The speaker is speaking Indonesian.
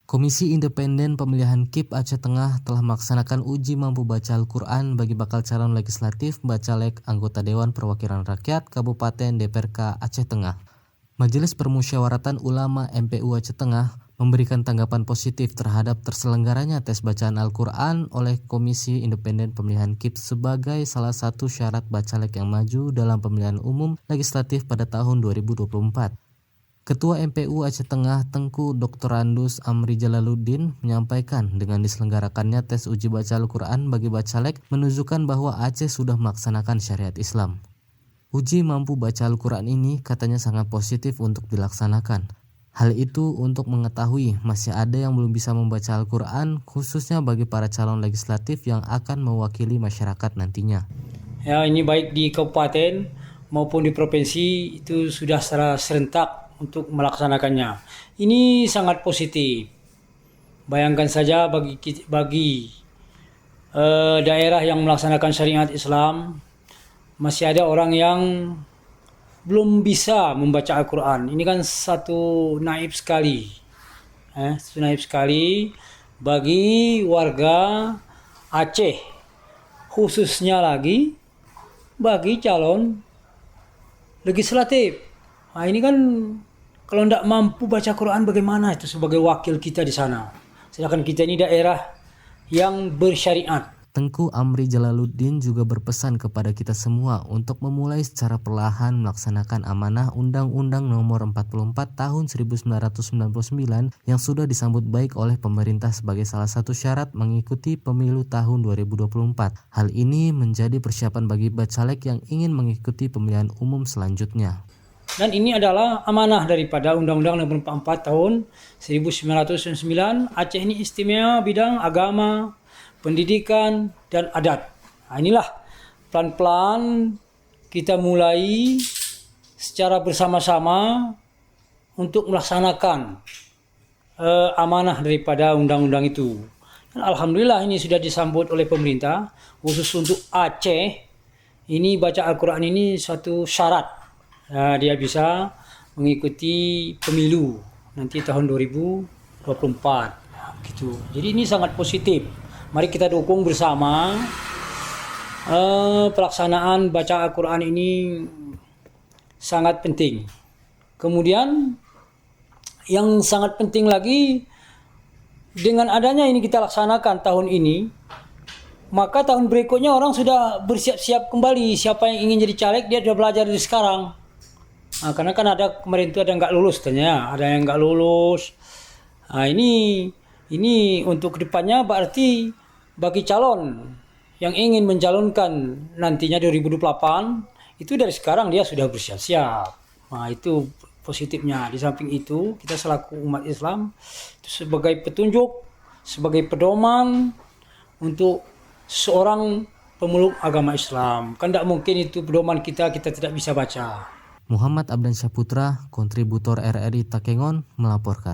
Komisi Independen Pemilihan KIP Aceh Tengah telah melaksanakan uji mampu baca Al-Quran bagi bakal calon legislatif Bacalek anggota Dewan Perwakilan Rakyat Kabupaten DPRK Aceh Tengah. Majelis Permusyawaratan Ulama MPU Aceh Tengah memberikan tanggapan positif terhadap terselenggaranya tes bacaan Al-Quran oleh Komisi Independen Pemilihan KIP sebagai salah satu syarat Bacalek yang maju dalam pemilihan umum legislatif pada tahun 2024. Ketua MPU Aceh Tengah Tengku Dr. Andus Amri Jalaluddin menyampaikan dengan diselenggarakannya tes uji baca Al-Quran bagi Bacalek menunjukkan bahwa Aceh sudah melaksanakan syariat Islam. Uji mampu baca Al-Quran ini katanya sangat positif untuk dilaksanakan. Hal itu untuk mengetahui masih ada yang belum bisa membaca Al-Quran khususnya bagi para calon legislatif yang akan mewakili masyarakat nantinya. Ya, ini baik di kabupaten maupun di provinsi itu sudah secara serentak untuk melaksanakannya. Ini sangat positif. Bayangkan saja bagi daerah yang melaksanakan syariat Islam, masih ada orang yang belum bisa membaca Al-Quran. Ini kan satu naib sekali. Satu naib sekali bagi warga Aceh. Khususnya lagi bagi calon legislatif. Nah, ini kan kalau tidak mampu baca Quran bagaimana itu sebagai wakil kita di sana. Sedangkan kita ini daerah yang bersyariat. Tengku Amri Jalaluddin juga berpesan kepada kita semua untuk memulai secara perlahan melaksanakan amanah Undang-Undang Nomor 44 Tahun 1999 yang sudah disambut baik oleh pemerintah sebagai salah satu syarat mengikuti pemilu tahun 2024. Hal ini menjadi persiapan bagi Bacalek yang ingin mengikuti pemilihan umum selanjutnya. Dan ini adalah amanah daripada Undang-Undang Nomor 44 Tahun 1999. Aceh ini istimewa bidang agama, pendidikan, dan adat. Nah, inilah pelan-pelan kita mulai secara bersama-sama untuk melaksanakan amanah daripada undang-undang itu. Dan alhamdulillah ini sudah disambut oleh pemerintah, khusus untuk Aceh. Ini baca Al-Quran ini suatu syarat. Dia bisa mengikuti pemilu nanti tahun 2024. Gitu. Jadi ini sangat positif. Mari kita dukung bersama pelaksanaan baca Al-Quran ini sangat penting. Kemudian yang sangat penting lagi, dengan adanya ini kita laksanakan tahun ini, maka tahun berikutnya orang sudah bersiap-siap kembali. Siapa yang ingin jadi caleg dia sudah belajar dari sekarang. Nah, karena kan ada kemarin itu ada yang nggak lulus ternyata, ada yang nggak lulus. Nah, ini untuk kedepannya berarti bagi calon yang ingin mencalonkan nantinya 2028 itu dari sekarang dia sudah bersiap-siap. Nah, itu positifnya. Di samping itu kita selaku umat Islam itu sebagai petunjuk, sebagai pedoman untuk seorang pemeluk agama Islam. Kan tidak mungkin itu pedoman kita tidak bisa baca. Muhammad Abdan Syahputra, kontributor RRI Takengon, melaporkan.